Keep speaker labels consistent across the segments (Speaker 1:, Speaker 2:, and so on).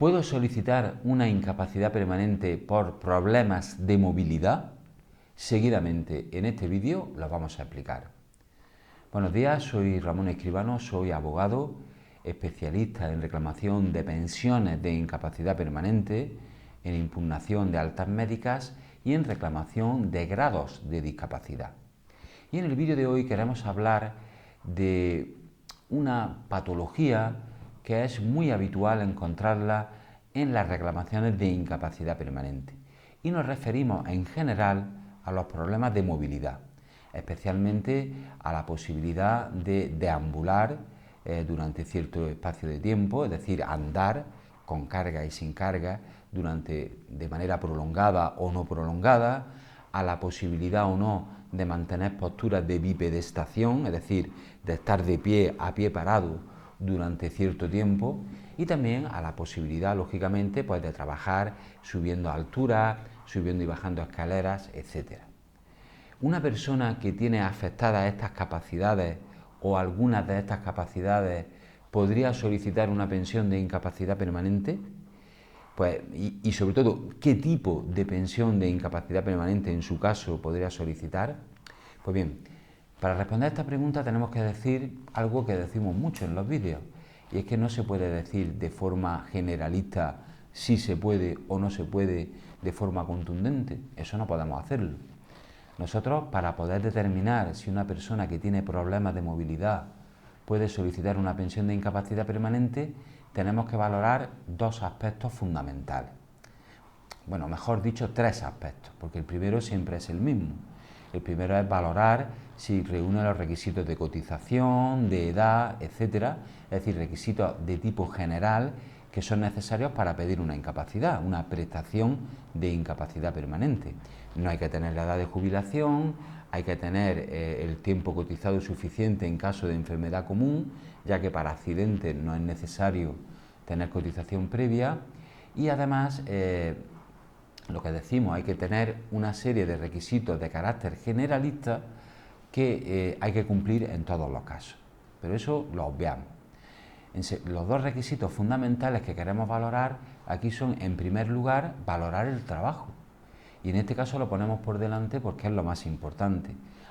Speaker 1: ¿Puedo solicitar una incapacidad permanente por problemas de movilidad? Seguidamente en este vídeo lo vamos a explicar. Buenos días, soy Ramón Escribano, soy abogado, especialista en reclamación de pensiones de incapacidad permanente, en impugnación de altas médicas y en reclamación de grados de discapacidad. Y en el vídeo de hoy queremos hablar de una patología que es muy habitual encontrarla en las reclamaciones de incapacidad permanente. Y nos referimos en general a los problemas de movilidad, especialmente a la posibilidad de deambular durante cierto espacio de tiempo, es decir, andar con carga y sin carga de manera prolongada o no prolongada, a la posibilidad o no de mantener posturas de bipedestación, es decir, de estar de pie a pie parado durante cierto tiempo, y también a la posibilidad, lógicamente, pues de trabajar subiendo alturas, subiendo y bajando escaleras, etc. Una persona que tiene afectadas estas capacidades o algunas de estas capacidades podría solicitar una pensión de incapacidad permanente. Pues, y sobre todo, ¿qué tipo de pensión de incapacidad permanente en su caso podría solicitar? Pues bien, para responder a esta pregunta tenemos que decir algo que decimos mucho en los vídeos, y es que no se puede decir de forma generalista si se puede o no se puede de forma contundente. Eso no podemos hacerlo. Nosotros, para poder determinar si una persona que tiene problemas de movilidad puede solicitar una pensión de incapacidad permanente, tenemos que valorar dos aspectos fundamentales. Bueno, mejor dicho, tres aspectos, porque el primero siempre es el mismo. El primero es valorar si reúne los requisitos de cotización, de edad, etcétera, es decir, requisitos de tipo general que son necesarios para pedir una incapacidad, una prestación de incapacidad permanente. No hay que tener la edad de jubilación, hay que tener el tiempo cotizado suficiente en caso de enfermedad común, ya que para accidentes no es necesario tener cotización previa, y además lo que decimos, hay que tener una serie de requisitos de carácter generalista que hay que cumplir en todos los casos, pero eso lo obviamos. Los dos requisitos fundamentales que queremos valorar aquí son, en primer lugar, valorar el trabajo, y en este caso lo ponemos por delante porque es lo más importante.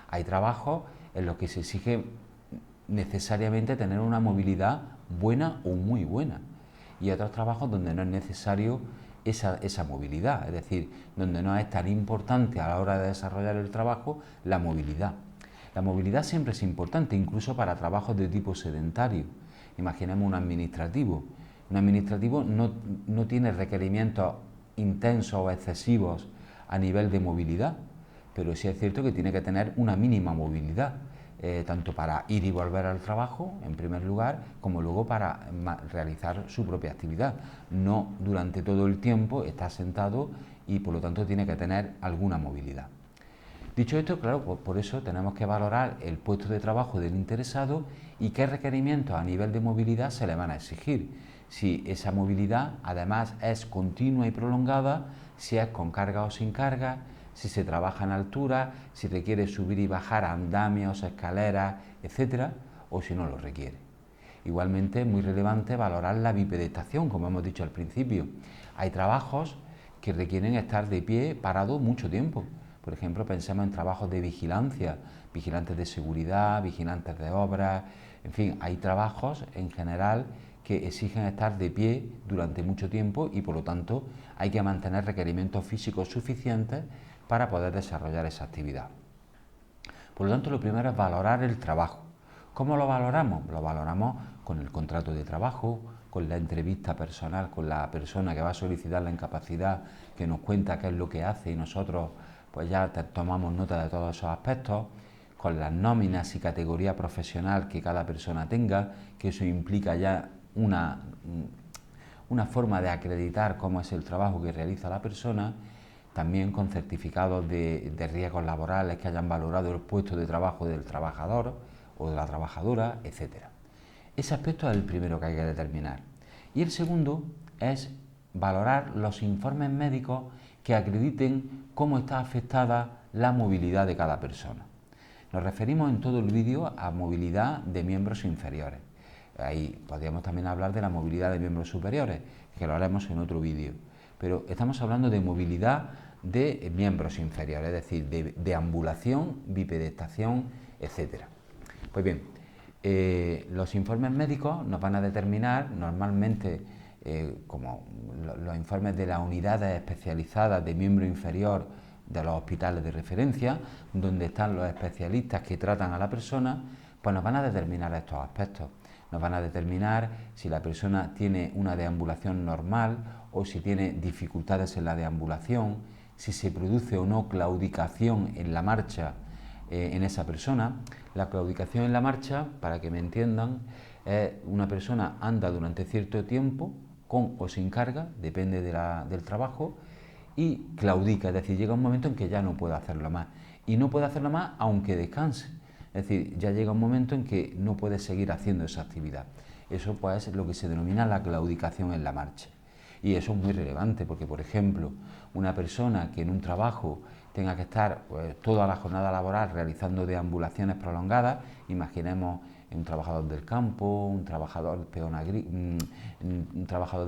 Speaker 1: Hay trabajos en los que se exige necesariamente tener una movilidad buena o muy buena, y otros trabajos donde no es necesario esa movilidad, es decir, donde no es tan importante a la hora de desarrollar el trabajo la movilidad. La movilidad siempre es importante, incluso para trabajos de tipo sedentario. Imaginemos un administrativo. Un administrativo no tiene requerimientos intensos o excesivos a nivel de movilidad, pero sí es cierto que tiene que tener una mínima movilidad, tanto para ir y volver al trabajo, en primer lugar, como luego para realizar su propia actividad. No durante todo el tiempo está sentado y por lo tanto tiene que tener alguna movilidad. Dicho esto, claro, pues por eso tenemos que valorar el puesto de trabajo del interesado y qué requerimientos a nivel de movilidad se le van a exigir. Si esa movilidad además es continua y prolongada, si es con carga o sin carga, si se trabaja en altura, si requiere subir y bajar andamios, escaleras, etcétera, o si no lo requiere. Igualmente es muy relevante valorar la bipedestación, como hemos dicho al principio. Hay trabajos que requieren estar de pie parado mucho tiempo. Por ejemplo, pensemos en trabajos de vigilancia, vigilantes de seguridad, vigilantes de obras, en fin, hay trabajos en general que exigen estar de pie durante mucho tiempo y por lo tanto hay que mantener requerimientos físicos suficientes para poder desarrollar esa actividad. Por lo tanto, lo primero es valorar el trabajo. ¿Cómo lo valoramos? Lo valoramos con el contrato de trabajo, con la entrevista personal con la persona que va a solicitar la incapacidad, que nos cuenta qué es lo que hace y nosotros pues ya tomamos nota de todos esos aspectos, con las nóminas y categoría profesional que cada persona tenga, que eso implica ya una forma de acreditar cómo es el trabajo que realiza la persona, también con certificados de riesgos laborales que hayan valorado el puesto de trabajo del trabajador o de la trabajadora, etc. Ese aspecto es el primero que hay que determinar. Y el segundo es valorar los informes médicos que acrediten cómo está afectada la movilidad de cada persona. Nos referimos en todo el vídeo a movilidad de miembros inferiores. Ahí podríamos también hablar de la movilidad de miembros superiores, que lo haremos en otro vídeo. Pero estamos hablando de movilidad de miembros inferiores, es decir, de deambulación, bipedestación, etc. Pues bien, los informes médicos nos van a determinar normalmente, como los informes de las unidades especializadas de miembro inferior de los hospitales de referencia, donde están los especialistas que tratan a la persona, pues nos van a determinar estos aspectos. Nos van a determinar si la persona tiene una deambulación normal o si tiene dificultades en la deambulación, si se produce o no claudicación en la marcha en esa persona. La claudicación en la marcha, para que me entiendan, es una persona anda durante cierto tiempo, con o sin carga, depende del trabajo, y claudica, es decir, llega un momento en que ya no puede hacerlo más. Y no puede hacerlo más aunque descanse. Es decir, ya llega un momento en que no puede seguir haciendo esa actividad. Eso pues es lo que se denomina la claudicación en la marcha. Y eso es muy relevante porque, por ejemplo, una persona que en un trabajo tenga que estar toda la jornada laboral realizando deambulaciones prolongadas, imaginemos un trabajador del campo, un trabajador de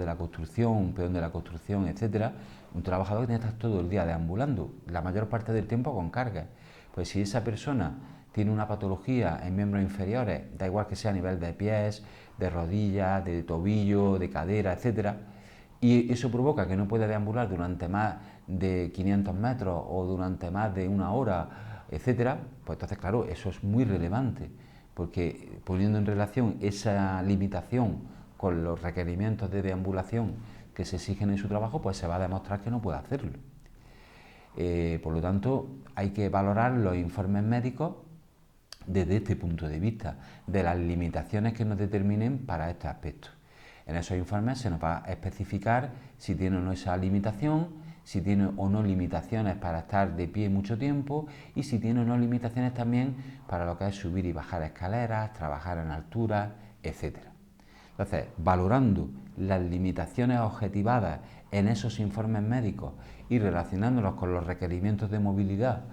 Speaker 1: la construcción, un peón de la construcción, etcétera, un trabajador que tiene que estar todo el día deambulando, la mayor parte del tiempo con carga. Pues si esa persona tiene una patología en miembros inferiores, da igual que sea a nivel de pies, de rodillas, de tobillo, de cadera, etcétera, y eso provoca que no pueda deambular durante más de 500 metros o durante más de una hora, etcétera, pues entonces, claro, eso es muy relevante, porque poniendo en relación esa limitación con los requerimientos de deambulación que se exigen en su trabajo, pues se va a demostrar que no puede hacerlo. Por lo tanto, hay que valorar los informes médicos desde este punto de vista, de las limitaciones que nos determinen para este aspecto. En esos informes se nos va a especificar si tiene o no esa limitación, si tiene o no limitaciones para estar de pie mucho tiempo y si tiene o no limitaciones también para lo que es subir y bajar escaleras, trabajar en altura, etc. Entonces, valorando las limitaciones objetivadas en esos informes médicos y relacionándolos con los requerimientos de movilidad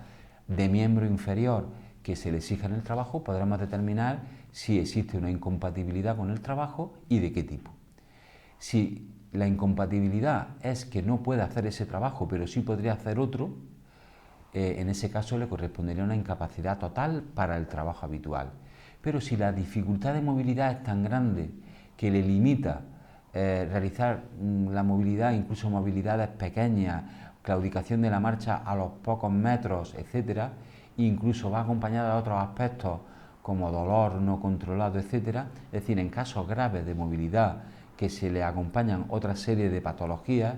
Speaker 1: de miembro inferior que se le exija en el trabajo, podremos determinar si existe una incompatibilidad con el trabajo y de qué tipo. Si la incompatibilidad es que no puede hacer ese trabajo, pero sí podría hacer otro, en ese caso le correspondería una incapacidad total para el trabajo habitual. Pero si la dificultad de movilidad es tan grande que le limita realizar la movilidad, incluso movilidades pequeñas, claudicación de la marcha a los pocos metros, etcétera, incluso va acompañada de otros aspectos como dolor no controlado, etcétera, es decir, en casos graves de movilidad que se le acompañan otra serie de patologías,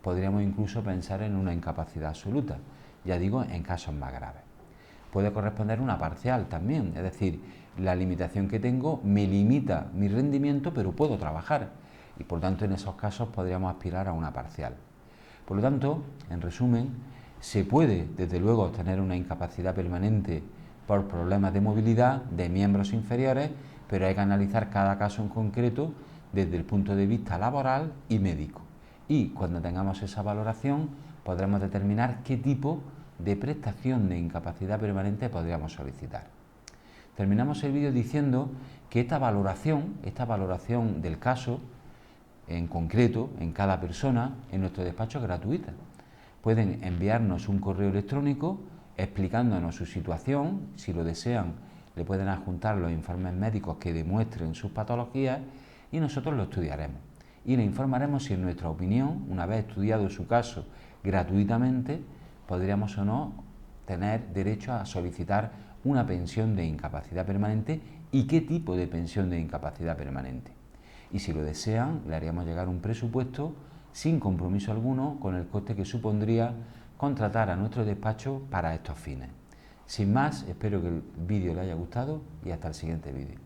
Speaker 1: podríamos incluso pensar en una incapacidad absoluta, ya digo, en casos más graves. Puede corresponder una parcial también, es decir, la limitación que tengo me limita mi rendimiento, pero puedo trabajar, y por tanto en esos casos podríamos aspirar a una parcial. Por lo tanto, en resumen, se puede desde luego obtener una incapacidad permanente por problemas de movilidad de miembros inferiores, pero hay que analizar cada caso en concreto desde el punto de vista laboral y médico. Y cuando tengamos esa valoración podremos determinar qué tipo de prestación de incapacidad permanente podríamos solicitar. Terminamos el vídeo diciendo que esta valoración del caso en concreto, en cada persona, en nuestro despacho es gratuita. Pueden enviarnos un correo electrónico explicándonos su situación, si lo desean le pueden adjuntar los informes médicos que demuestren sus patologías y nosotros lo estudiaremos. Y le informaremos si en nuestra opinión, una vez estudiado su caso gratuitamente, podríamos o no tener derecho a solicitar una pensión de incapacidad permanente y qué tipo de pensión de incapacidad permanente. Y si lo desean, le haríamos llegar un presupuesto sin compromiso alguno con el coste que supondría contratar a nuestro despacho para estos fines. Sin más, espero que el vídeo le haya gustado y hasta el siguiente vídeo.